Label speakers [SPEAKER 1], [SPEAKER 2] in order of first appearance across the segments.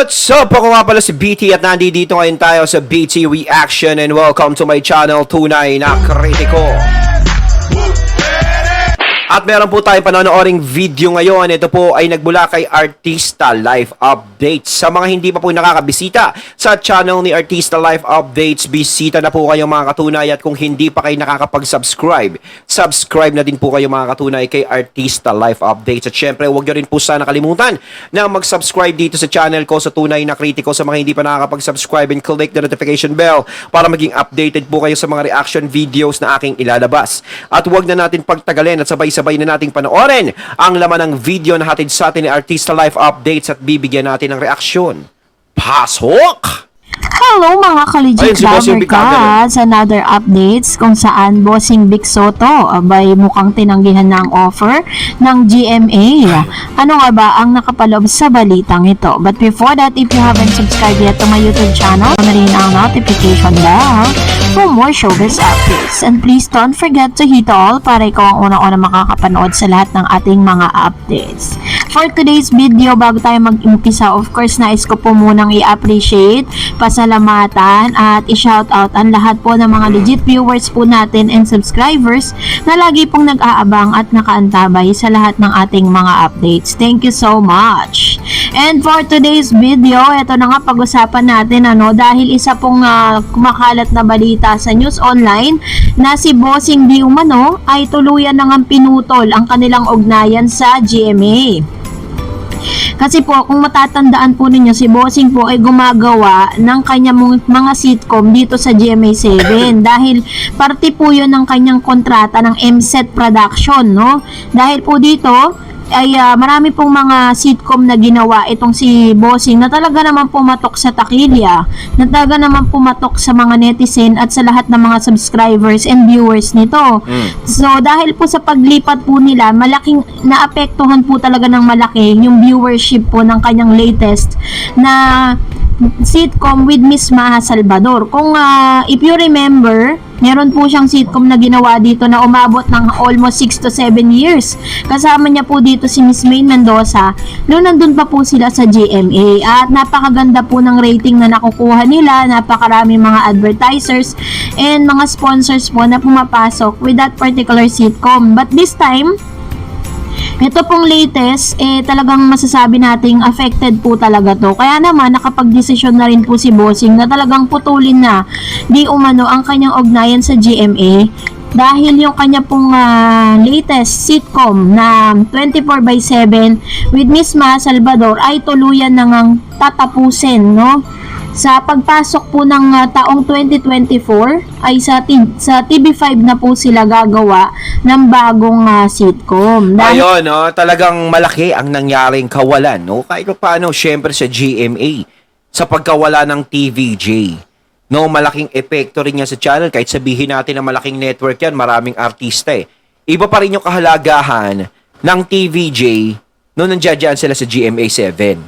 [SPEAKER 1] What's up? Ako nga pala si BT at nandito ngayon tayo sa BT Reaction and welcome to my channel, Tunay na Kritiko. At meron po tayong panonooring video ngayon. Ito po ay nagbula kay Artista Life Updates. Sa mga hindi pa po nakakabisita sa channel ni Artista Life Updates, bisita na po kayo mga katunay. At kung hindi pa kayo nakakapag-subscribe, subscribe na din po kayo mga katunay kay Artista Life Updates. At syempre, huwag nyo rin po sana kalimutan na mag-subscribe dito sa channel ko sa Tunay na Kritiko sa mga hindi pa nakakapag-subscribe and click the notification bell para maging updated po kayo sa mga reaction videos na aking ilalabas. At huwag na natin pagtagalin at sabay-sabay na nating panoorin ang laman ng video na hatid sa atin ni Artista Life Updates at bibigyan natin ng reaksyon. Pasok!
[SPEAKER 2] Hello mga ka-legit lover cats! Another updates kung saan Bossing Vic Soto abay mukhang tinanggihan ng offer ng GMA. Ano nga ba ang nakapaloob sa balitang ito? But before that, if you haven't subscribed yet to my YouTube channel, na rin ang notification bell for more showbiz updates. And please don't forget to hit all para ikaw ang unang-unang makakapanood sa lahat ng ating mga updates. For today's video, bago tayo mag-umpisa, of course, nais ko po munang i-appreciate, pasalamatan at i-shoutout ang lahat po ng mga legit viewers po natin and subscribers na lagi pong nag-aabang at nakaantabay sa lahat ng ating mga updates. Thank you so much! And for today's video, ito na nga pag-usapan natin dahil isa pong kumakalat na balita sa news online na si Bossing Di Umano ay tuluyan na ngang pinutol ang kanilang ugnayan sa GMA. Kasi po, kung matatandaan po ninyo, si Bossing po ay gumagawa ng kanyang mga sitcom dito sa GMA7 dahil parte po yun ng kanyang kontrata ng MSET Production, no? Dahil po dito ay marami pong mga sitcom na ginawa itong si Bossing na talaga naman pumatok sa takilya, na talaga naman pumatok sa mga netizen at sa lahat ng mga subscribers and viewers nito. So dahil po sa paglipat po nila, malaking naapektuhan po talaga ng malaki yung viewership po ng kanyang latest na sitcom with Miss Maha Salvador. Kung if you remember, meron po siyang sitcom na ginawa dito na umabot ng almost 6 to 7 years. Kasama niya po dito si Miss Maine Mendoza noon nandun pa po sila sa GMA. At napakaganda po ng rating na nakukuha nila. Napakarami mga advertisers and mga sponsors po na pumapasok with that particular sitcom. But this time, ito pong latest, talagang masasabi nating affected po talaga to. Kaya naman, nakapag-desisyon na rin po si Bossing na talagang putulin na di umano ang kanyang ugnayan sa GMA. Dahil yung kanya pong latest sitcom na 24/7 with Miss Ma Salvador ay tuluyan na ngang tatapusin, no? Sa pagpasok po ng taong 2024 ay sa TV5 na po sila gagawa ng bagong sitcom.
[SPEAKER 1] Ayun, no, talagang malaki ang nangyaring kawalan, no? Kahit paano, syempre sa GMA, sa pagkawala ng TVJ. No, malaking epekto rin yan sa channel. Kahit sabihin natin na malaking network yan, maraming artista Iba pa rin yung kahalagahan ng TVJ no nandiyan sila sa GMA7.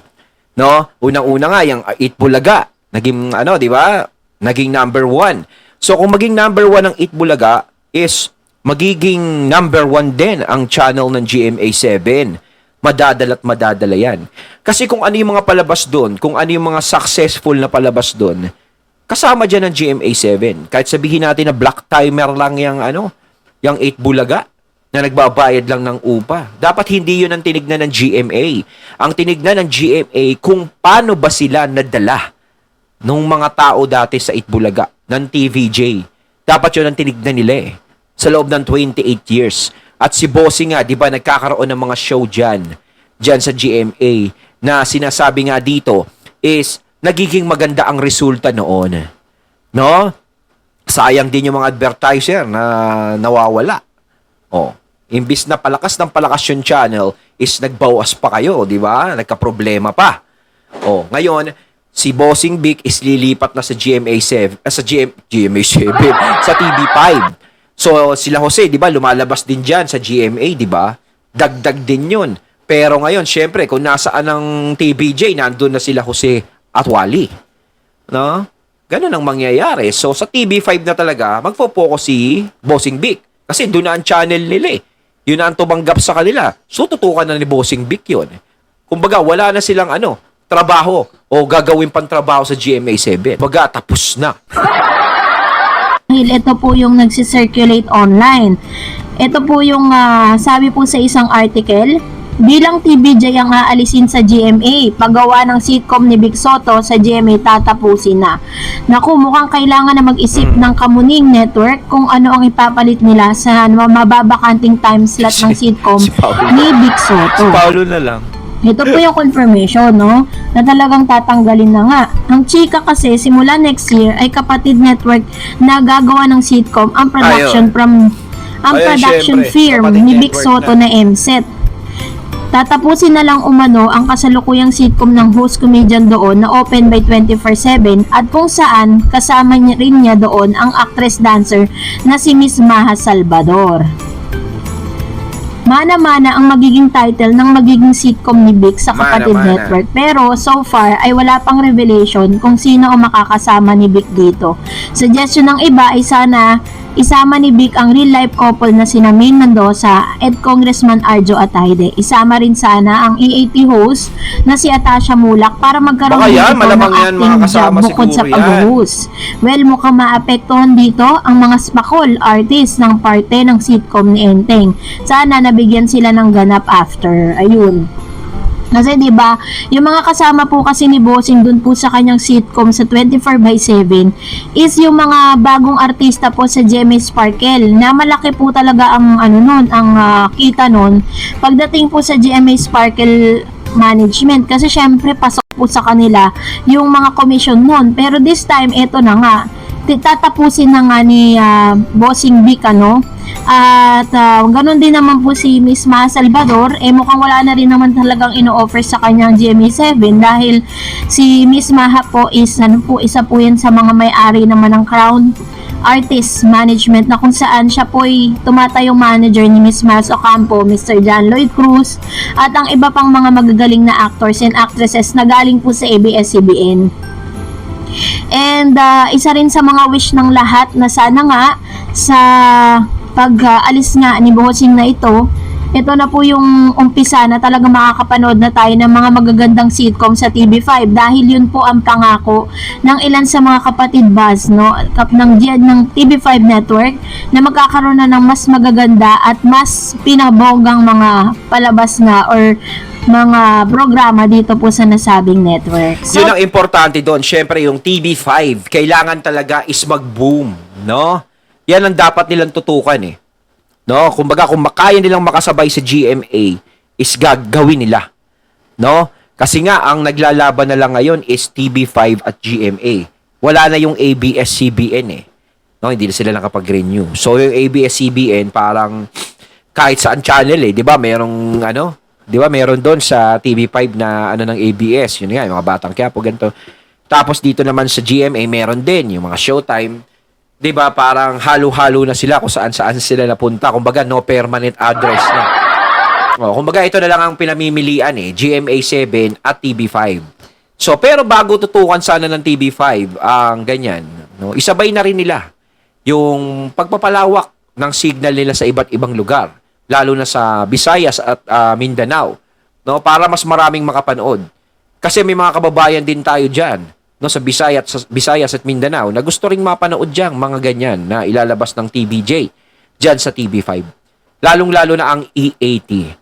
[SPEAKER 1] No? Unang-una nga, yung Eat Bulaga. Naging, di ba? Naging number 1. So, kung maging number 1 ang Eat Bulaga, is magiging number 1 din ang channel ng GMA7. Madadala yan. Kasi kung ano yung mga palabas doon, kung ano yung mga successful na palabas doon, kasama dyan ng GMA7. Kahit sabihin natin na black timer lang yung, yung 8 Bulaga na nagbabayad lang ng upa. Dapat hindi yun ang tinignan ng GMA. Ang tinignan ng GMA kung paano ba sila nadala nung mga tao dati sa 8 Bulaga ng TVJ. Dapat yun ang tinignan nila sa loob ng 28 years. At si Bossing nga, di ba, nagkakaroon ng mga show dyan sa GMA na sinasabi nga dito is nagiging maganda ang resulta noon. No? Sayang din yung mga advertiser na nawawala. Imbis na palakas ng palakas yung channel is nagbawas pa kayo, di ba? Nagka-problema pa. Ngayon, si Bossing Vic is lilipat na sa GMA7, GMA7, sa TV5. So, sila Jose, di ba, lumalabas din dyan sa GMA, di ba? Dagdag din yun. Pero ngayon, syempre, kung nasaan ng TVJ, nandun na sila Jose at Wally. No? Ganun ang mangyayari. So, sa TV5 na talaga, magpo-focus si Bossing Vic. Kasi doon na ang channel nila Yun na ang tumanggap sa kanila. So, tutukan na ni Bossing Vic yun. Kumbaga, wala na silang trabaho. o gagawin pang trabaho sa GMA7. Baga, tapos na.
[SPEAKER 2] Dahil ito po yung nagsisirculate online. Ito po yung sabi po sa isang article, bilang TVJ ang aalisin sa GMA, paggawa ng sitcom ni Vic Soto sa GMA tatapusin na. Naku, mukhang kailangan na mag-isip ng Kamuning Network kung ano ang ipapalit nila sa mababakanting time slot ng sitcom
[SPEAKER 1] si Paolo.
[SPEAKER 2] ni Vic Soto.
[SPEAKER 1] Paulo na lang.
[SPEAKER 2] Ito po yung confirmation, no? Na talagang tatanggalin na nga. Ang chika kasi, simula next year, ay Kapatid Network na gagawa ng sitcom ang production production
[SPEAKER 1] syempre,
[SPEAKER 2] firm
[SPEAKER 1] Kapatid
[SPEAKER 2] ni Vic
[SPEAKER 1] Network
[SPEAKER 2] Soto na MSET. Tatapusin na lang umano ang kasalukuyang sitcom ng host comedian doon na open by 24/7 at kung saan kasama rin niya doon ang actress dancer na si Miss Maha Salvador. Mana-mana ang magiging title ng magiging sitcom ni Vic sa Kapatid
[SPEAKER 1] Mana-mana.
[SPEAKER 2] Network. Pero so far ay wala pang revelation kung sino ang makakasama ni Vic dito. Suggestion ng iba ay sana isama ni Vic ang real-life couple na sina Maine Mendoza at Congressman Arjo Atayde. Isama rin sana ang EAT host na si Atasha Mulak para magkaroon
[SPEAKER 1] Baka yan,
[SPEAKER 2] dito ng
[SPEAKER 1] malamang yan,
[SPEAKER 2] acting
[SPEAKER 1] mga
[SPEAKER 2] job
[SPEAKER 1] kasama
[SPEAKER 2] bukod sa
[SPEAKER 1] siguro yan.
[SPEAKER 2] pag-host. Well, mukhang maapektuhan dito ang mga spakol artist ng parte ng sitcom ni Enteng. Sana nabigyan sila ng ganap after. Ayun. Kasi 'di ba, yung mga kasama po kasi ni Bossing doon po sa kanyang sitcom sa 24/7 is yung mga bagong artista po sa GMA Sparkle na malaki po talaga ang ang kita noon pagdating po sa GMA Sparkle management kasi syempre pasok po sa kanila yung mga commission noon. Pero this time eto na nga, tatapusin na nga ni Bossing Vic at ganun din naman po si Miss Ma Salvador, mukhang wala na rin naman talagang ino-offer sa kanyang GMA7 dahil si Miss Maha po is isa po yan sa mga may-ari naman ng Crown Artist Management na kung saan siya po ay tumatayong manager ni Miss Miles Ocampo, Mr. John Lloyd Cruz at ang iba pang mga magagaling na actors and actresses na galing po sa ABS-CBN. And isa rin sa mga wish ng lahat na sana nga sa pag-alis nga ni Bossing na ito na po yung umpisa na talaga makakapanood na tayo ng mga magagandang sitcom sa TV5 dahil yun po ang pangako ng ilan sa mga kapatid buzz ng TV5 network na magkakaroon na ng mas magaganda at mas pinabonggang mga palabas nga or mga programa dito po sa nasabing network. So,
[SPEAKER 1] Yun ang importante doon. Syempre, yung TV5, kailangan talaga is mag-boom, no? Yan ang dapat nilang tutukan eh. No? Kumbaga, kung makaya nilang makasabay sa GMA, is gagawin nila. No? Kasi nga, ang naglalaban na lang ngayon is TV5 at GMA. Wala na yung ABS-CBN eh. No? Hindi na sila nakapag-renew. So, yung ABS-CBN, parang kahit saan channel eh. Di ba? Merong di ba? Meron doon sa TV5 na ng ABS. Yun nga, yung mga Batang Quiapo, ganito. Tapos dito naman sa GMA, meron din yung mga Showtime. 'Di ba, parang halo-halo na sila kung saan-saan sila napunta. Kumbaga, no permanent address na. Kumbaga, ito na lang ang pinamimilian GMA7 at TV5. So, pero bago tutukan sana ng TV5 ang ganyan, no, isabay na rin nila yung pagpapalawak ng signal nila sa iba't ibang lugar, lalo na sa Visayas at Mindanao, no, para mas maraming makapanood. Kasi may mga kababayan din tayo diyan, no, sa Visayas at Mindanao na gusto ring mapanood diyang mga ganyan na ilalabas ng TVJ diyan sa TV5. Lalong-lalo na ang EAT,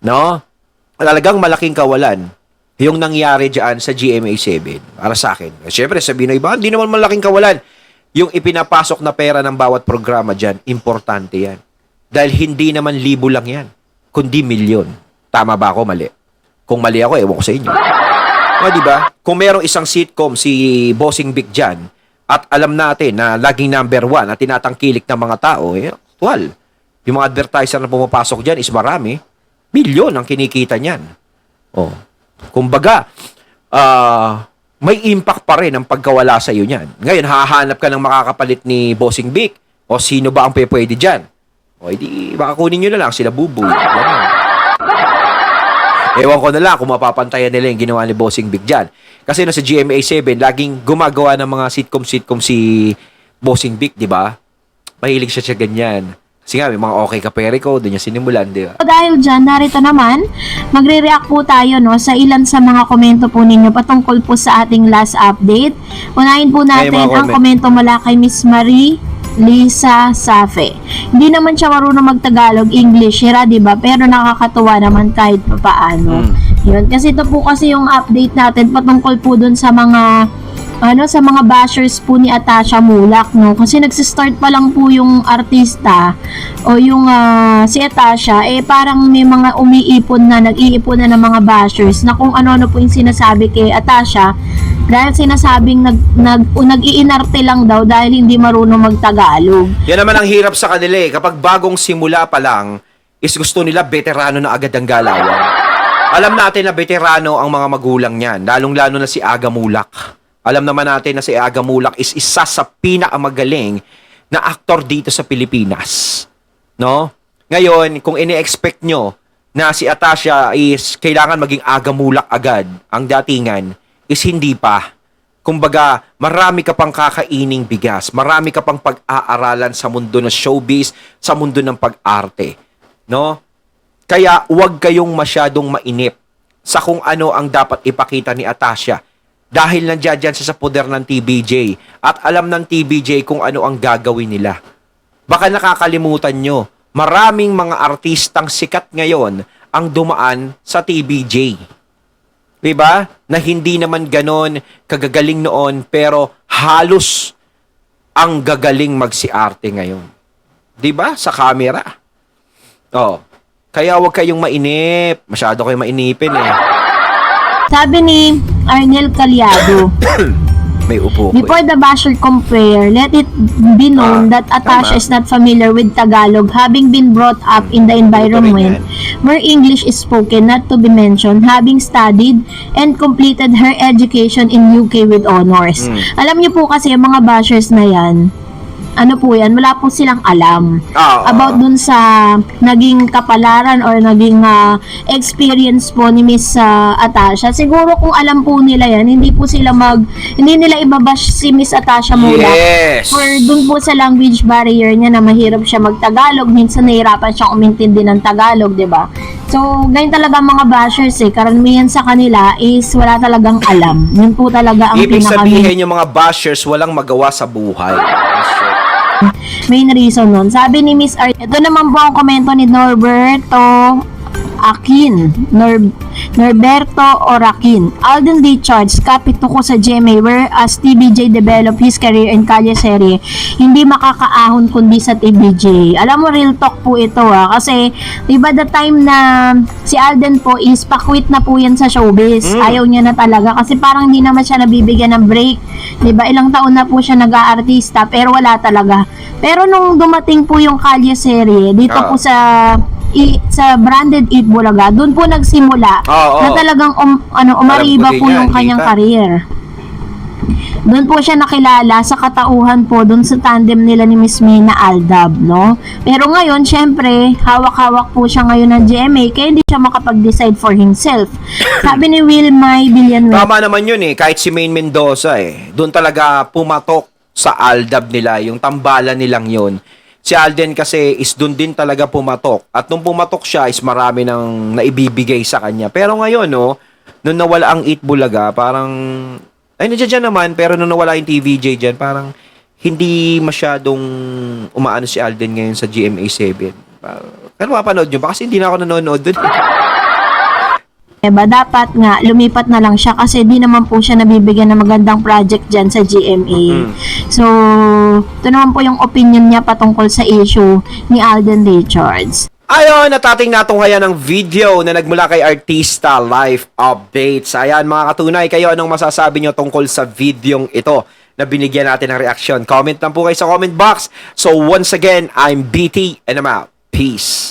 [SPEAKER 1] no? Talagang malaking kawalan yung nangyari diyan sa GMA7 para sa akin. Siyempre, sabihin ng iba, hindi naman malaking kawalan. Yung ipinapasok na pera ng bawat programa diyan, importante yan. Dahil hindi naman libo lang yan, kundi milyon. Tama ba ako? Mali. Kung mali ako, ewan ko sa inyo. Di ba? Kung merong isang sitcom si Bossing Vic dyan, at alam natin na laging number 1 at tinatangkilik ng mga tao, actual. Yung mga advertiser na pumapasok dyan is marami. Milyon ang kinikita niyan. Kumbaga, may impact pa rin ang pagkawala sa iyo niyan. Ngayon, hahanap ka ng makakapalit ni Bossing Vic. O sino ba ang pwede dyan? Edi, baka kunin nyo na lang sila Buboy. Ewan ko na lang kung mapapantayan nila yung ginawa ni Bossing Vic dyan. Kasi sa GMA7, laging gumagawa ng mga sitcom si Bossing Vic, di ba? Mahilig siya ganyan. Kasi nga, may mga okay ka Perico, doon niya sinimulan, di ba?
[SPEAKER 2] So, dahil dyan, narito naman, magre-react po tayo no, sa ilan sa mga komento po ninyo patungkol po sa ating last update. Unahin po natin
[SPEAKER 1] Ay, mga
[SPEAKER 2] ang komento mula kay Miss Marie Lisa Safe. Hindi naman siya marunong magtagalog, English, hira, di ba? Pero nakakatuwa naman kahit papaano. Yun. Kasi ito po kasi yung update natin patungkol po dun sa mga sa mga bashers po ni Atasha Mulak, no? Kasi nagsistart pa lang po yung artista o yung si Atasha, parang may mga nag-iipon na ng mga bashers na kung ano-ano po yung sinasabi kay Atasha dahil sinasabing nag-iinarte lang daw dahil hindi marunong magtagalog.
[SPEAKER 1] Yan naman ang hirap sa kanila eh. Kapag bagong simula pa lang, is gusto nila veterano na agad ang galawan. Alam natin na veterano ang mga magulang niyan, lalong-lalo na si Aga Mulak. Alam naman natin na si Aga Mulak is isa sa pinakamagaling na aktor dito sa Pilipinas. No? Ngayon, kung ini-expect nyo na si Atasha is kailangan maging Aga Mulak agad ang datingan, is hindi pa. Kumbaga, marami ka pang kakaining bigas, marami ka pang pag-aaralan sa mundo ng showbiz, sa mundo ng pag-arte. No? Kaya, huwag kayong masyadong mainip sa kung ano ang dapat ipakita ni Atasha. Dahil nandiyan siya sa poder ng TVJ at alam ng TVJ kung ano ang gagawin nila. Baka nakakalimutan nyo, maraming mga artistang sikat ngayon ang dumaan sa TVJ. Diba? Na hindi naman ganon kagagaling noon pero halos ang gagaling magsiarte ngayon. Diba? Sa camera. Oh. Kaya huwag kayong mainip. Masyado kayong mainipin eh.
[SPEAKER 2] Sabi ni Arnel Calyado,
[SPEAKER 1] May upo ko.
[SPEAKER 2] before the basher compare, let it be known that Atasha
[SPEAKER 1] tama.
[SPEAKER 2] is not familiar with Tagalog, having been brought up in the environment where English is spoken, not to be mentioned, having studied and completed her education in UK with honors. Alam niyo po kasi yung mga bashers na yan, ano po yan, wala po silang alam about dun sa naging kapalaran or naging experience po ni Miss Atasha. Siguro kung alam po nila yan, hindi nila ibabash si Miss Atasha Mulak.
[SPEAKER 1] Yes!
[SPEAKER 2] Or dun po sa language barrier niya na mahirap siya magtagalog, minsan nahirapan siyang umintindi ng Tagalog, di ba? So, ganyan talaga mga bashers karamihan sa kanila is wala talagang alam. Yun po talaga ang
[SPEAKER 1] Ibig sabihin yung mga bashers walang magawa sa buhay.
[SPEAKER 2] main reason nun. Sabi ni Miss Art, ito naman po ang komento ni Norberto Orakin. Alden Richards, kapit ko sa GMA, whereas TVJ developed his career in Kalye Serie, hindi makakaahon kundi sa TVJ. Alam mo, real talk po ito kasi diba the time na si Alden po is pakwit na po yan sa showbiz. Ayaw niya na talaga kasi parang hindi naman siya nabibigyan ng break. Diba, ilang taon na po siya nag-aartista pero wala talaga. Pero nung dumating po yung Kalye Serie, dito po sa Branded Eat Bulaga, doon po nagsimula na talagang umariba po yung kanyang career. Doon po siya nakilala sa katauhan po doon sa tandem nila ni Miss Mina Aldab, no? Pero ngayon, syempre, hawak-hawak po siya ngayon ng GMA kaya hindi siya makapag-decide for himself. Sabi ni Wilmay Villanueva.
[SPEAKER 1] Tama naman yun kahit si Maine Mendoza doon talaga pumatok sa Aldab nila, yung tambalan nilang yun. Si Alden kasi is doon din talaga pumatok. At nung pumatok siya is marami nang naibibigay sa kanya. Pero ngayon, nung nawala ang Eat Bulaga, parang, nandiyan naman, pero nung nawala yung TVJ dyan, parang hindi masyadong umaano si Alden ngayon sa GMA7. Kaya mapanood nyo ba? Kasi hindi na ako nanonood doon.
[SPEAKER 2] Dapat nga lumipat na lang siya kasi di naman po siya nabibigyan ng magandang project dyan sa GMA. So, ito naman po yung opinion niya patungkol sa issue ni Alden Richards.
[SPEAKER 1] Ayon, natating natunghayan ng video na nagmula kay Artista Life Updates. Ayan mga katunay, kayo anong masasabi nyo tungkol sa videong ito na binigyan natin ng reaksyon? Comment lang po kayo sa comment box. So once again, I'm BT and I'm out. Peace.